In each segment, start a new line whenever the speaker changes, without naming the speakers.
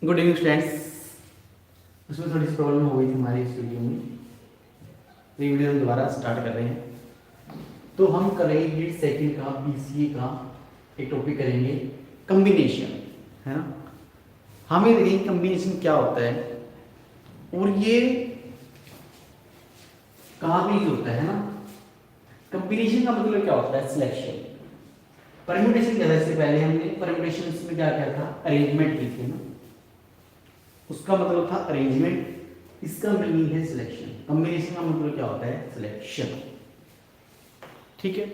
Good evening students. उसमें थोड़ी सी problem हो गई थी हमारी इस वीडियो में। ये वीडियो हम दोबारा स्टार्ट कर रहे हैं। तो हम करेंगे यूनिट सेकंड का बीसीए का एक टॉपिक करेंगे, कम्बिनेशन, है ना। हमें देखेंगे कम्बिनेशन क्या होता है और ये कहाँ पे यूज होता है ना। कम्बिनेशन का मतलब क्या होता है? सिलेक्शन। परम्यूटेशन क्या था? इससे पहले हमने परम्यूटेशन में क्या किया था? अरेंजमेंट की थी ना, उसका मतलब था अरेंजमेंट। इसका मीनिंग है सिलेक्शन। कॉम्बिनेशन का मतलब क्या होता है? सिलेक्शन। ठीक है,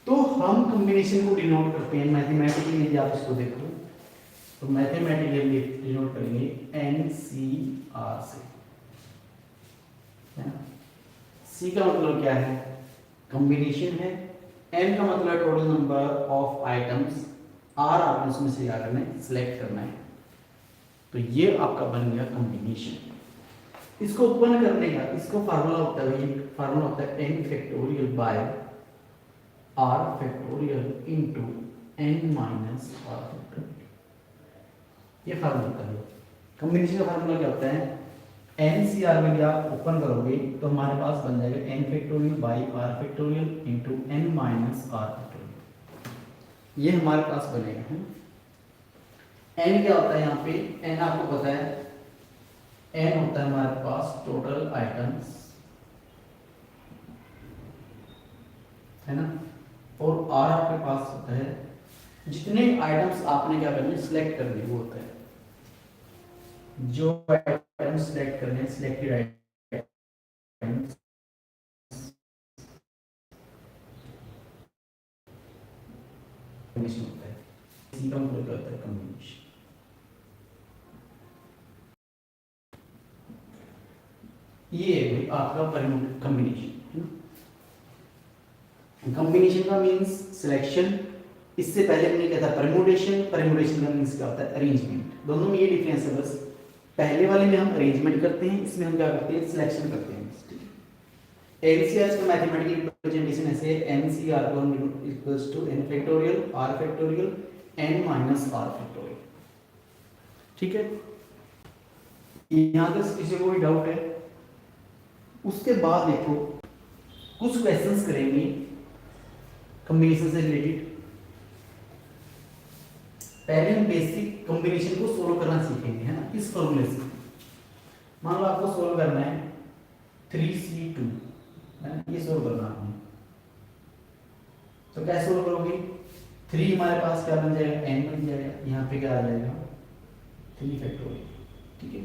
तो हम कॉम्बिनेशन को डिनोट करते हैं मैथमेटिकली। यदि आप इसको देखो तो मैथमेटिकली डिनोट करेंगे NCR से, है ना। सी का मतलब क्या है? कॉम्बिनेशन है। एन का मतलब है total number of items. R आपने उसमें से क्या करना है? सिलेक्ट करना है। तो ये आपका बन गया कॉम्बिनेशन। इसको उत्पन्न करने का इसको फार्मूला होता है भाई, फार्मूला होता है n factorial by r factorial into n minus r factorial. ये फार्मूला होता है। कॉम्बिनेशन का फार्मूला क्या होता है? NCR में आप ओपन करोगे तो हमारे पास बन जाएगा n factorial by r factorial into n minus r factorial. ये हमारे पास बनेगा, है। n क्या होता है यहाँ पे? n आपको पता है, n होता है हमारे पास टोटल आइटम्स, है ना। और R आपके पास होता है जितने आइटम्स आपने क्या करने सिलेक्ट करने, वो होता है जो आइटम्स सिलेक्ट करने, सिलेक्टेड आइटम्स कॉम्बिनेशन होता है। इसी का मतलब क्या होता है? कॉम्बिनेशन। ये है भाई आपका कॉम्बिनेशन, है ना। कॉम्बिनेशन का मींस सिलेक्शन। इससे पहले हमने क्या था? परम्यूटेशन। परम्यूटेशन का मींस क्या होता है? अरेंजमेंट। दोनों में ये डिफरेंस है बस। पहले वाले में हम अरेंजमेंट करते हैं, इसमें हम क्या करते हैं? सिलेक्शन करते हैं। NCR का मैथमेटिकल रिप्रेजेंटेशन ऐसे है, NCR equals to n factorial r factorial n minus r factorial. ठीक है, यहाँ तक किसी को कोई डाउट है? उसके बाद देखो कुछ क्वेश्चंस करेंगे कॉम्बिनेशन से रिलेटेड। पहले हम बेसिक कॉम्बिनेशन को सोल्व करना सीखेंगे, है ना, इस फॉर्मूले से। मान लो आपको सोल्व करना है 3C2, है ना, ये सोल्व करना है। तो कैसे सोल्व करोगे? 3 हमारे पास क्या बन जाएगा? n बन जाएगा। यहाँ पे क्या आ जाएगा? 3 फैक्टोरियल। ठीक है,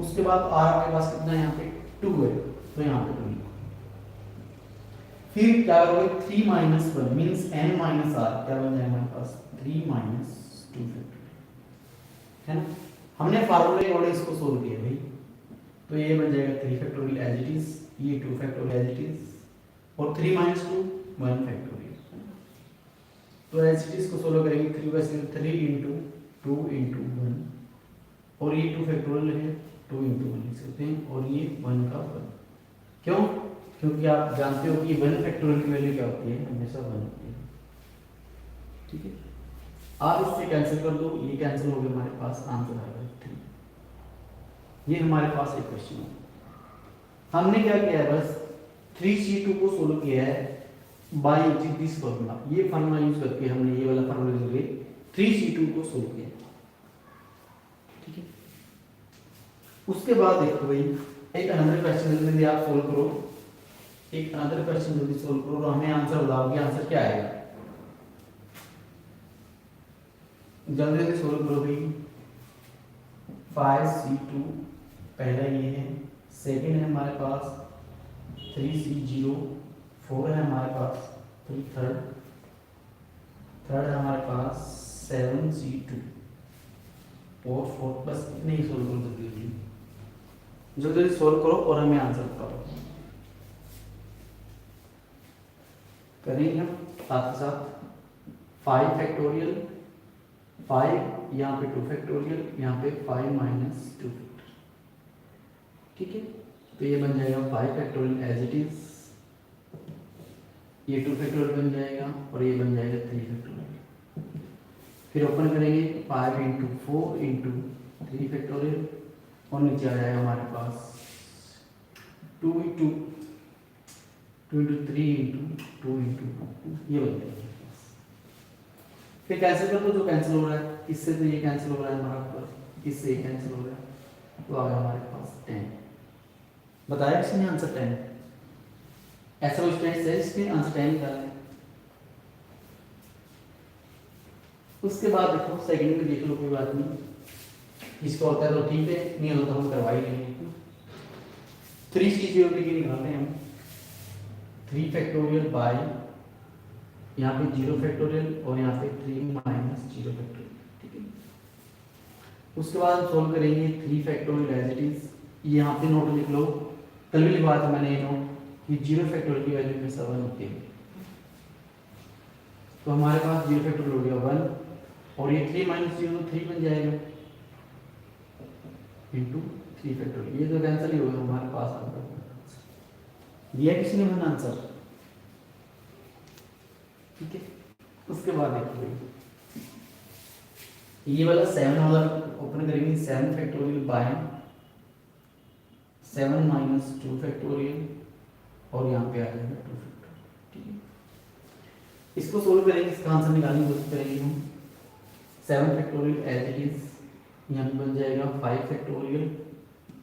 उसके बाद r आपके पास कितना है? यहाँ पे 2 है, तो यहाँ पे 2 लिखो। फिर क्या करोगे? 3 minus 1 means n minus r क्या बन जाएगा हमारे पास? 3 माइनस 2 फैक्टोरियल, है ना। हमने फार्मूले और इसको सोल्व किया भाई, तो ये बन जाएगा 3 फैक्टोरियल एज इट इज, ये 2 फैक्टोरियल एज इट इज, और 3 माइनस 2 1 फैक्टोरियल। तो एज इट इज को सोल्व करेंगे। 3 वैसे 3 इंटू 2 इंटू 1, और ये 2 फैक्टोरियल है, 2 इंटू 1 लिख सकते हैं, और ये 1 का 1। क्यों? क्योंकि आप जानते हो कि 1 फैक्टोरियल की वैल्यू क्या होती है? हमेशा 1 होती है। ठीक है, आप इससे कैंसिल कर दो, ये कैंसिल हो गया, हमारे पास आंसर आ गया 3। ये हमारे पास एक क्वेश्चन है। हमने क्या किया है? बस 3C2 को सोल्व किया है बाय यूजिंग दिस फॉर्मूला। ये फॉर्मूला यूज करके हमने ये वाला फॉर्मूला यूज करके 3C2 को सोल्व किया। ठीक है, उसके बाद देखो भाई एक अनदर क्वेश्चन जल्दी आप सोल्व करो। एक अनदर क्वेश्चन जल्दी सोल्व करो और हमें आंसर बताओगे, आंसर क्या आएगा? जल्दी जल्दी सोल्व करो भाई। 5C2 पहला ये है, सेकंड है हमारे पास 3C0, 4 है हमारे पास, फिर थर्ड है हमारे पास 7C2 और 4। बस इतने ही सोल्व करो जल्दी जल्दी, जल्दी जल्दी सोल्व करो और हमें आंसर बताओ। करेंगे हम साथ ही साथ 5 फैक्टोरियल, 5 यहाँ पे 2 फैक्टोरियल, यहाँ पे 5 माइनस 2 फैक्टोरियल। ठीक है, तो ये बन जाएगा 5 फैक्टोरियल एज इट इज, ये 2 फैक्टोरियल बन जाएगा, और ये बन जाएगा 3 फैक्टोरियल। फिर ओपन करेंगे 5 इंटू 4 इंटू 3 फैक्टोरियल और नीचे आ जाएगा हमारे पास 2 इंटू 3 इंटू 2 इंटू ये बन जाएगा। फिर कैंसिल कर दो, जो कैंसिल हो रहा है इससे तो ये कैंसिल हो रहा है हमारा पास, इससे ये कैंसिल हो रहा है, तो आ गया हमारे पास 10। बताया किसने आंसर 10? ऐसा कुछ टेस्ट है इसमें आंसर 10 निकाला है। उसके बाद देखो सेकंड में देख लो, कोई बात नहीं, इसका होता है तो ठीक है, नहीं होता तो हम करवा ही लेंगे। 3 चीजें की निकालते हैं हम, 3 फैक्टोरियल बाई यहाँ पे 0 फैक्टोरियल और यहाँ पे 3 माइनस 0 फैक्टोरियल, ठीक है। उसके बाद हम सोल्व करेंगे 3 फैक्टोरियल एज इट इज, यहाँ पे नोट लिख लो, कल भी लिखवा था मैंने ये नोट कि 0 फैक्टोरियल की वैल्यू में 7 होती है, तो हमारे पास 0 फैक्टोरियल हो गया 1 और ये 3 माइनस 0 तो 3 बन जाएगा इंटू 3 फैक्टोरियल, ये तो कैंसिल ही होगा हमारे पास। दिया किसी ने बना आंसर, ठीक है। उसके बाद देखिए ये वाला 7 वाला ओपन करेंगे, 7 फैक्टोरियल बाय 7 माइनस 2 फैक्टोरियल और यहाँ पे आ जाएगा 2 फैक्टोरियल, ठीक है। इसको सोल्व करेंगे, इसका आंसर निकालने की कोशिश करेंगे हम। 7 फैक्टोरियल एज इट इज, यहाँ पे बन जाएगा 5 फैक्टोरियल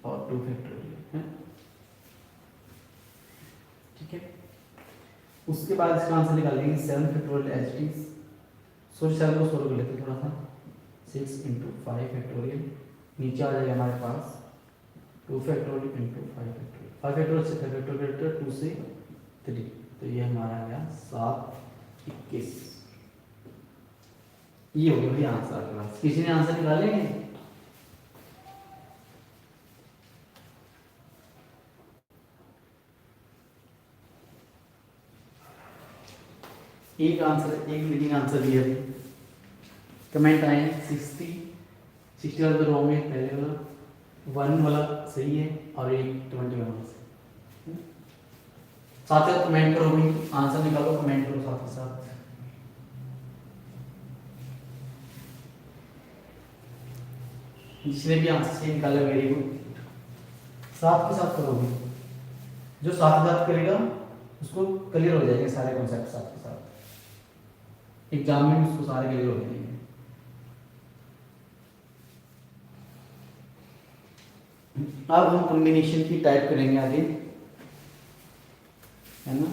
और 2 फैक्टोरियल है, ठीक है। उसके बाद इसका आंसर निकालेंगे 7 फैक्टोरियल एज इट इज, सोच 7 को सोल्व कर लेते थोड़ा सा, 6 इंटू 5 फैक्टोरियल, नीचे आ जाएगा हमारे पास 2 फैक्टोरियल इंटू 5 फैक्टोरियल, 5 फैक्टोरियल से 5 फैक्टोरियल 2 से 3, तो ये हमारा आ गया 7 21। ये हो गया भाई आंसर आपके पास। किसी ने आंसर निकाले हैं? एक आंसर, एक लीडिंग आंसर दिया है, कमेंट आए 60 वाला तो रॉन्ग है, पहले वाला 1 वाला सही है और एक 21 वाला सही। साथ साथ कमेंट करो भाई, आंसर निकालो, कमेंट करो साथ ही साथ। जिसने भी आंसर सही निकाला वेरी गुड, साथ के साथ करोगे, जो साथ साथ करेगा उसको क्लियर हो जाएंगे सारे कॉन्सेप्ट साथ के साथ, एग्जाम में भी उसको सारे क्लियर हो जाएंगे। अब हम कॉम्बिनेशन की टाइप करेंगे आगे, है ना,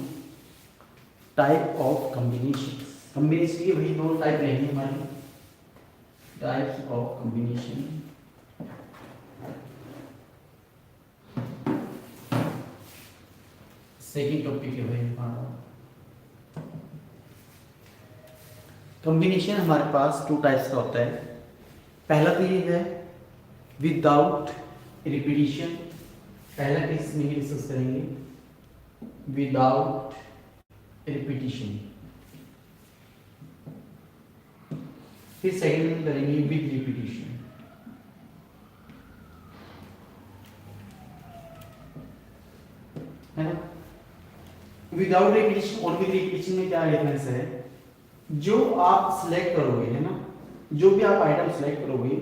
टाइप ऑफ कॉम्बिनेशन। कॉम्बिनेशन की वही 2 टाइप रहेंगी हमारी, types of combination. Second topic है भाई हमारा कॉम्बिनेशन। हमारे पास 2 टाइप्स का होता है। पहला तो ये है विदाउट रिपीटिशन, पहला केस में ही डिस्कस करेंगे, विदाउट रिपीटिशन। फिर सेकेंड में करेंगे विद रिपीटिशन। है ना, विदाउट रिपीटिशन और विद रिपीटिशन में क्या डिफरेंस है? जो आप सिलेक्ट करोगे, है ना, जो भी आप आइटम सिलेक्ट करोगे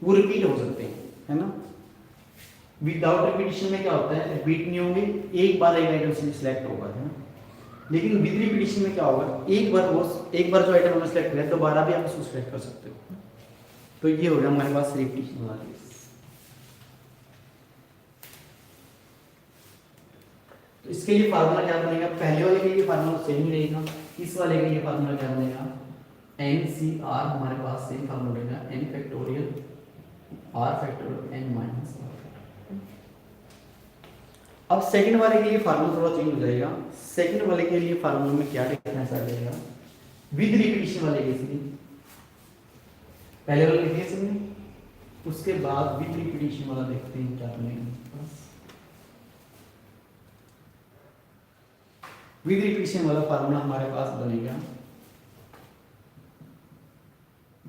वो रिपीट हो सकते हैं, है ना। विदाउट रिपीटिशन में क्या होता है, रिपीट नहीं होंगे, एक बार एक आइटम सिलेक्ट होगा, है ना। लेकिन विद रिपीटिशन में क्या होगा, एक बार जो आइटम हमने सिलेक्ट किया दोबारा भी आप उसको सिलेक्ट कर सकते हो। तो ये हो गया हमारे पास रिपीटिशन वाला केस। तो इसके लिए फार्मूला क्या बनेगा? पहले वाले के लिए फार्मूला सेम रहेगा, इस वाले के लिए फार्मूला क्या बनेगा? NCR हमारे पास सेम फार्मूला बनेगा, n factorial r factorial n minus r। अब सेकंड वाले के लिए फार्मूला थोड़ा चेंज हो जाएगा। सेकंड वाले के लिए फार्मूला में क्या डिफरेंस आ जाएगा विद रिपीटिशन वाले केस में? पहले वाले केस में, उसके बाद विद रिपीटिशन वाला देखते हैं क्या बनेगा। विद रिपीटिशन वाला फार्मूला हमारे पास बनेगा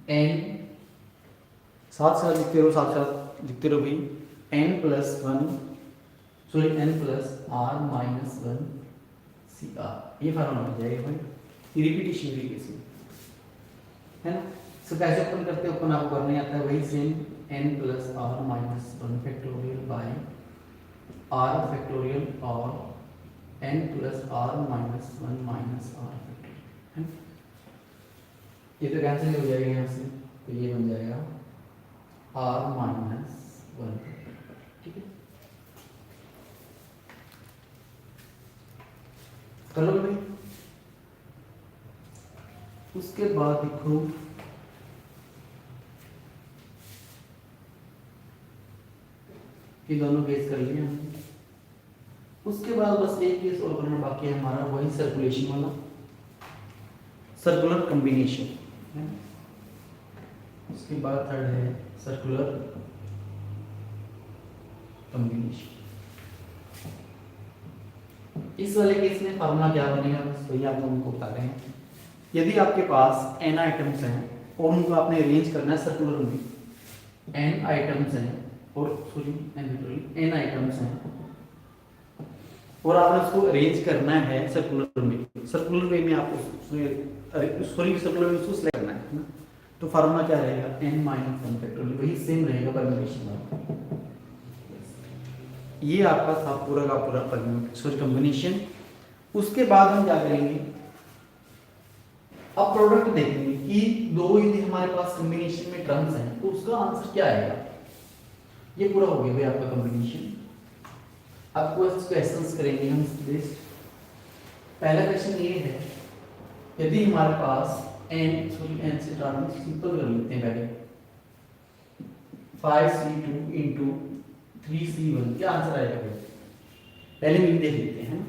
n, साथ साथ लिखते रहो, साथ साथ लिखते रहो भाई, n plus r minus 1 CR, ये फार्मूला बन जाएगा भाई रिपीटिशन के केस में, है ना। सो कैसे ओपन करते हैं, ओपन आपको करने आता है वही same n plus r minus one factorial by r factorial और n plus r minus one minus r factorial. ये तो कैंसिल हो जाएगा यहाँ से, तो ये बन जाएगा आर माइनस वन। ठीक है, कर लो भाई। उसके बाद देखो ये दोनों केस कर लिए हमने। उसके बाद बस एक केस और करना बाकी है हमारा, वही सर्कुलेशन वाला, सर्कुलर कॉम्बिनेशन। उसके बाद थर्ड है सर्कुलर कॉम्बिनेशन। इस वाले केस में फार्मूला क्या बनेगा, बस वही आप लोगों को बता रहे हैं। यदि आपके पास n आइटम्स हैं और उनको आपने अरेंज करना है सर्कुलर में, n आइटम्स हैं और सॉरी n आइटम्स हैं और आपने उसको अरेंज करना है सर्कुलर में, सर्कुलर वे में आपको सॉरी सर्कुलर में उसको सिलेक्ट करना है ना, तो फार्मूला क्या रहेगा n माइनस वन फैक्टोरियल, वही सेम रहेगा परम्यूटेशन वाला। ये आपका था पूरा का पूरा सॉरी कॉम्बिनेशन। उसके बाद हम क्या करेंगे, अब प्रोडक्ट देखेंगे कि दो यदि हमारे पास कॉम्बिनेशन में टर्म्स हैं तो उसका आंसर क्या आएगा। ये पूरा हो गया भाई आपका कॉम्बिनेशन। अब क्वेश्चंस करेंगे हम लिस्ट। पहला क्वेश्चन ये है, यदि हमारे पास n से स्टार्ट सिंपल कर लेते हैं पहले, 5c2 इंटू 3c1 क्या आंसर आएगा भाई, पहले मिल देख लेते हैं।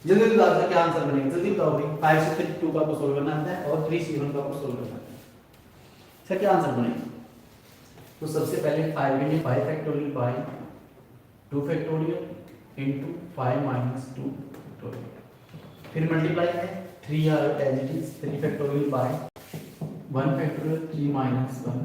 जल्दी जल्दी बताओ क्या आंसर बनेगा, जल्दी बताओ भाई। 5 से 2 का आपको सोल्व करना आता है और 3c1 का आपको सोल्व करना आता है, सर क्या आंसर बनेगा। तो सबसे पहले 5 लेंगे, 5 factorial by 2 factorial into 5 minus 2 factorial, फिर मल्टीप्लाई है 3 r as it is 3 factorial by 1 factorial 3 minus 1